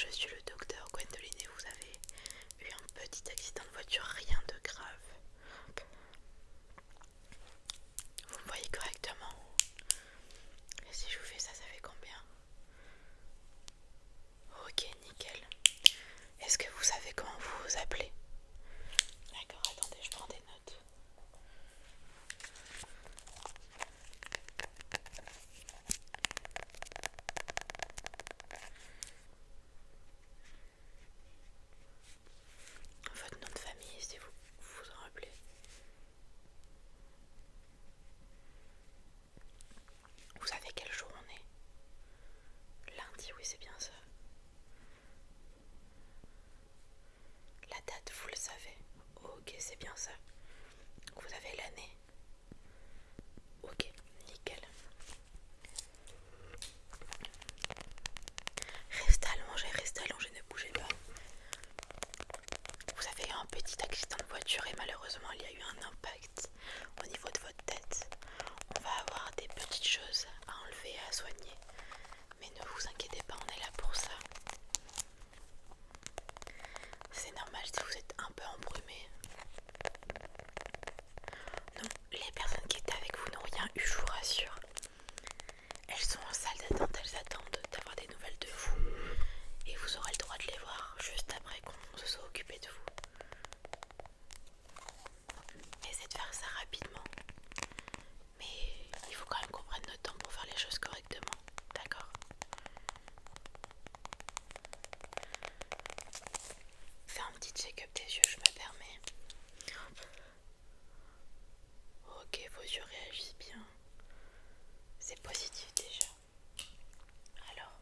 je suis le docteur Gwendoline et vous avez eu un petit accident de voiture, rien de grave. Vous me voyez correctement? Et si je vous fais ça, ça fait combien? Ok, nickel. Est-ce que vous savez comment vous vous appelez? D'accord, attendez, je prends des notes. Votre nom de famille, si vous vous en rappelez. Vous savez quel jour on est? Lundi, oui, c'est bien ça. La date, vous le savez? Ok, c'est bien ça. Vous avez l'année? Ok, nickel. Restez allongé, ne bougez pas. Vous avez eu un petit accident de voiture et malheureusement il y a eu un impact au niveau de votre tête. On va avoir des petites choses à enlever et à soigner. Mais ne vous inquiétez pas, on est là pour ça. C'est normal si vous êtes un peu embrumé. Non, les personnes qui étaient avec vous n'ont rien eu, je vous rassure. Elles sont en salle d'attente, elles attendent d'avoir des nouvelles de vous. Et vous aurez le droit de les voir juste après qu'on se soit occupé de vous. Essayez de faire ça rapidement. Mais il faut quand même qu'on prenne notre temps pour faire les choses correctement. D'accord? Fais un petit check-up des yeux, je me permets. Ok, vos yeux réagissent bien. C'est positif déjà. Alors,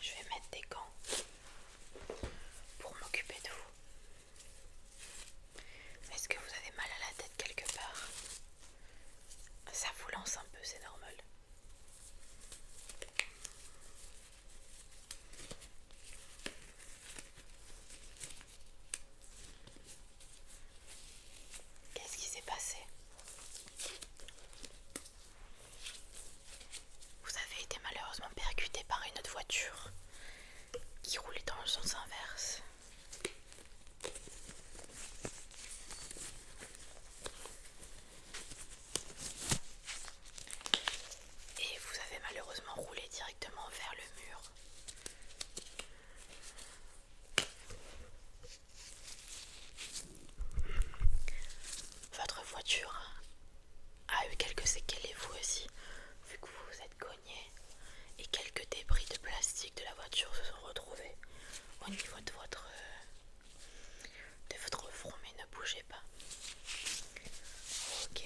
je vais mettre des gants pour m'occuper de vous. Est-ce que vous avez mal à la tête quelque part? Ça vous lance un peu, c'est normal. Qu'est-ce qui s'est passé? Vous avez été malheureusement percuté par une autre voiture qui roulait dans le sens inverse. Et vous avez malheureusement roulé directement vers le mur. Votre voiture a eu quelques séquelles et vous aussi, vu que vous vous êtes cogné. Et quelques débris de plastique de la voiture se sont retrouvés au niveau de votre front, mais ne bougez pas. Ok.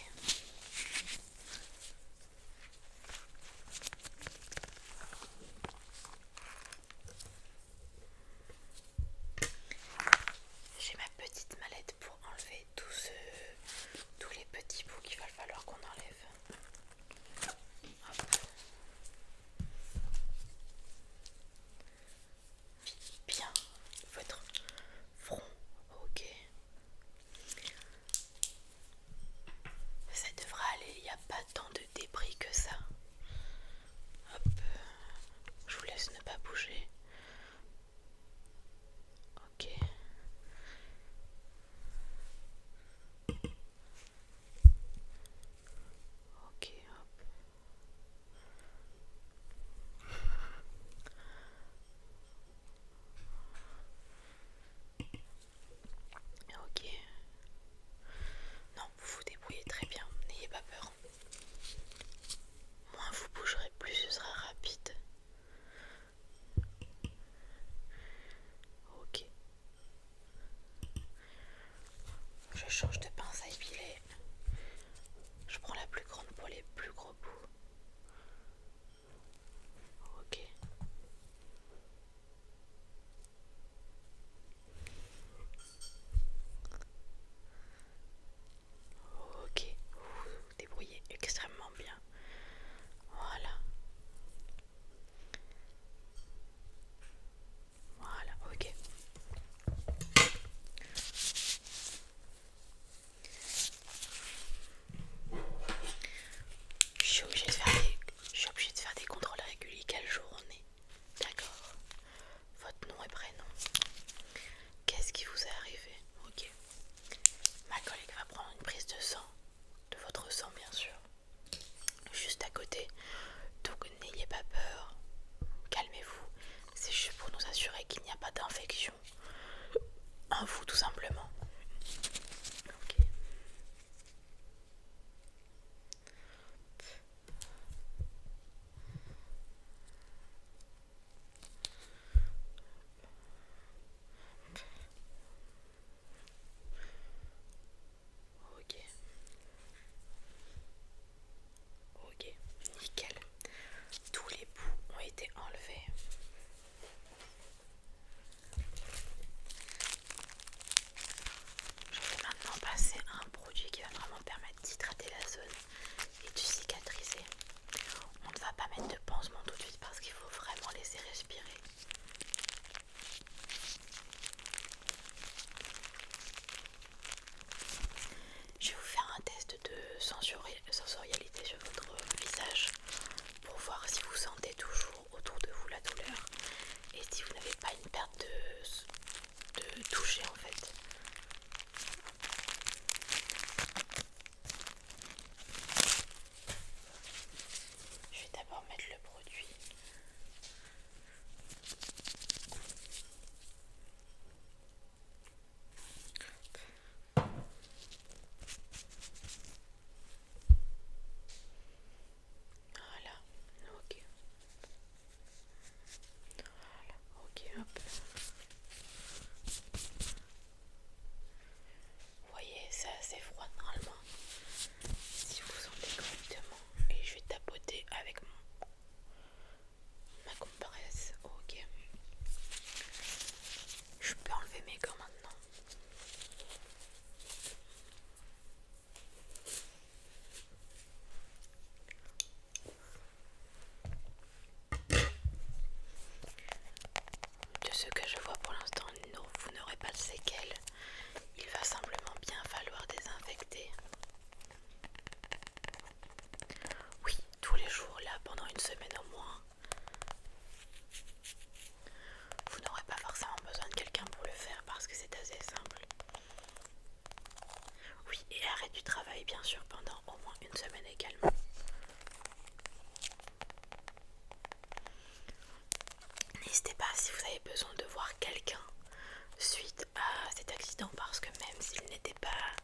n'était pas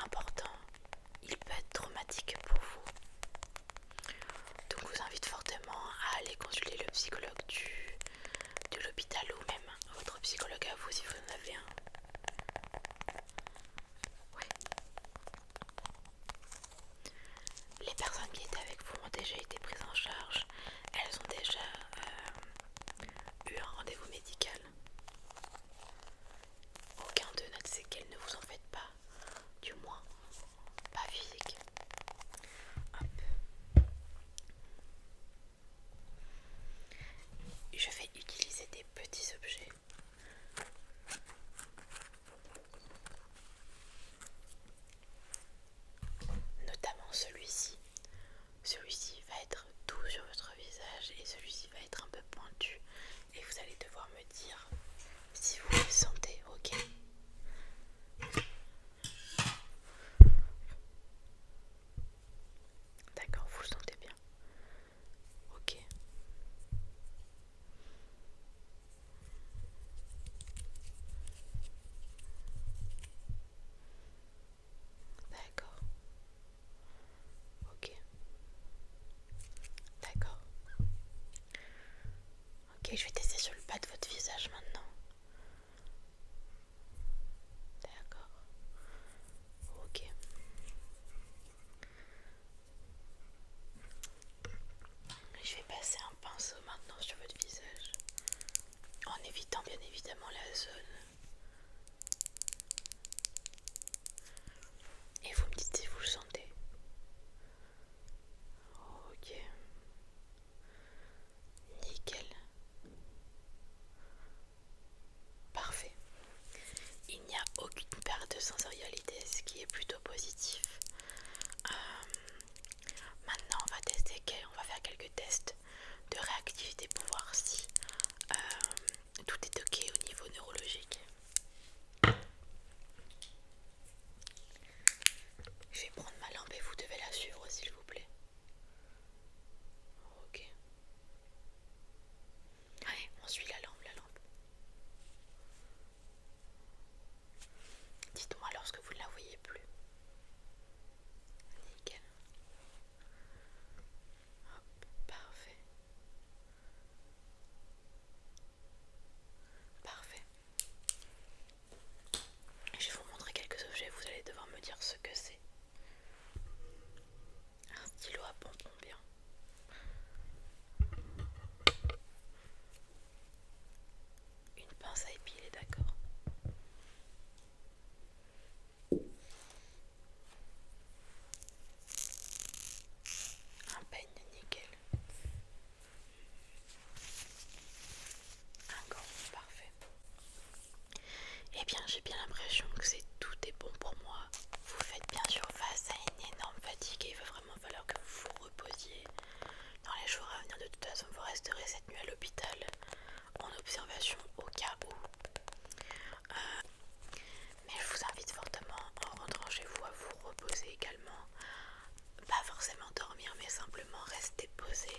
important, il peut être traumatique pour vous. Donc je vous invite fortement à aller consulter le psychologue de l'hôpital ou même votre psychologue à vous si vous en avez un. Ouais. Les personnes qui étaient avec vous ont déjà été prises en charge. Elles ont déjà eu un rendez-vous médical. Aucun d'eux n'a de séquelles, ne vous en faites pas. Du moins, pas physique. Hop. Je vais utiliser des petits objets. Notamment celui-ci. Celui-ci va être doux sur votre visage et celui-ci va être un peu pointu. Et vous allez devoir me dire si vous le sentez, ok? D'accord, vous le sentez bien. Ok. D'accord. Ok. D'accord. Ok, je vais tester sur le bas de votre visage maintenant. D'accord. Ok. Je vais passer un pinceau maintenant sur votre visage. En évitant bien évidemment la zone. Et vous me dites si vous le sentez. Ok. Nickel. Parfait. Il n'y a aucune perte de sensorialité, ce qui est plutôt positif. Maintenant, on va faire quelques tests de réactivité pour voir si tout est ok au niveau neurologique. Je vais prendre ma lampe et vous devez la suivre s'il vous plaît. Ok. Allez, on suit la lampe, la lampe. Dites-moi lorsque vous ne la voyez plus. Nickel. Hop, parfait. Parfait. Je vais vous montrer quelques objets, vous allez devoir me dire ce que c'est. Un stylo à pompons bien. Une pince à épiler, d'accord. Un peigne, nickel. Un gant, parfait. Eh bien, j'ai bien l'impression que tout est bon pour moi. Vous faites bien sûr face à une énorme fatigue et il va vraiment falloir que vous vous reposiez. Dans les jours à venir, de toute façon, vous resterez cette nuit à l'hôpital en observation au cas où. Mais je vous invite fortement, en rentrant chez vous, à vous reposer également. Pas forcément dormir, mais simplement rester posé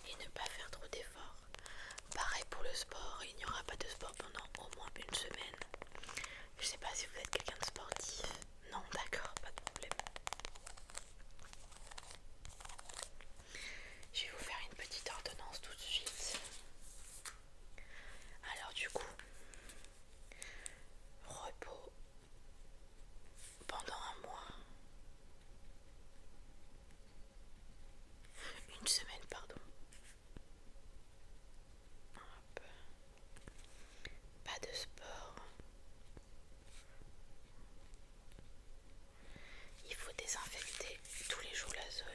et ne pas faire trop d'efforts. Pareil pour le sport, il n'y aura pas de sport pendant au moins une semaine. Je sais pas si vous êtes quelqu'un de sportif. Non, d'accord, pas de problème. Je vais vous faire une petite ordonnance tout de suite. Alors du coup, repos pendant un mois. Une semaine, pardon. Hop. Pas de sport. Il faut désinfecter tous les jours la zone.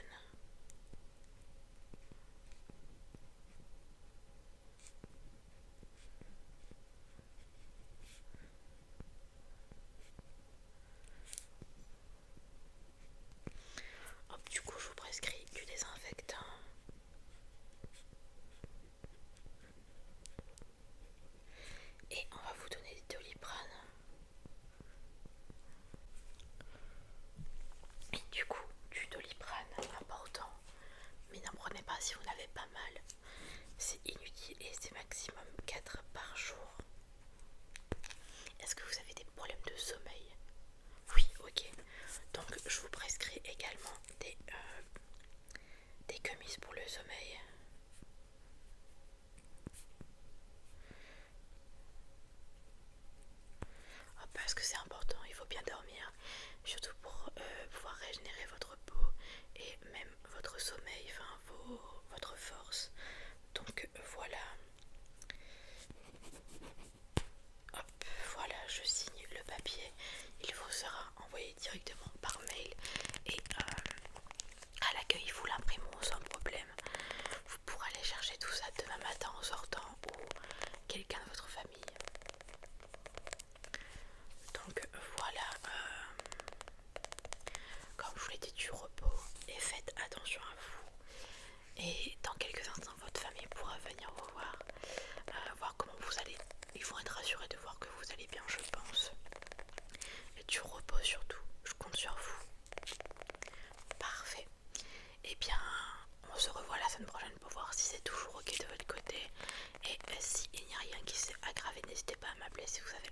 Hop, du coup, je vous prescris du désinfectant. Et on va vous donner des Doliprane. Et du coup, du Doliprane important. Mais n'en prenez pas si vous n'avez pas mal. C'est inutile et c'est maximum 4 par jour. Est-ce que vous avez des problèmes de sommeil? ok. Donc je vous prescris également des chemises pour le sommeil. Parce que c'est important, il faut bien dormir, surtout pour pouvoir régénérer votre peau et même votre sommeil, enfin votre force. Donc voilà. Hop, voilà, je signe le papier. Il vous sera envoyé directement par mail et à l'accueil, ils vous l'imprimeront sans problème. Vous pourrez aller chercher tout ça demain matin en sortant ou quelqu'un de votre famille. Donc voilà, comme je vous l'ai dit, du repos et faites attention à vous. Et dans quelques instants, votre famille pourra venir vous voir, voir comment vous allez. Ils vont être rassurés de voir que vous allez bien, je pense. Et du repos surtout, je compte sur vous. Parfait. Et bien, on se revoit la semaine prochaine pour voir si c'est toujours ok de votre côté. Et s'il n'y a rien qui s'est aggravé, n'hésitez pas à m'appeler si vous avez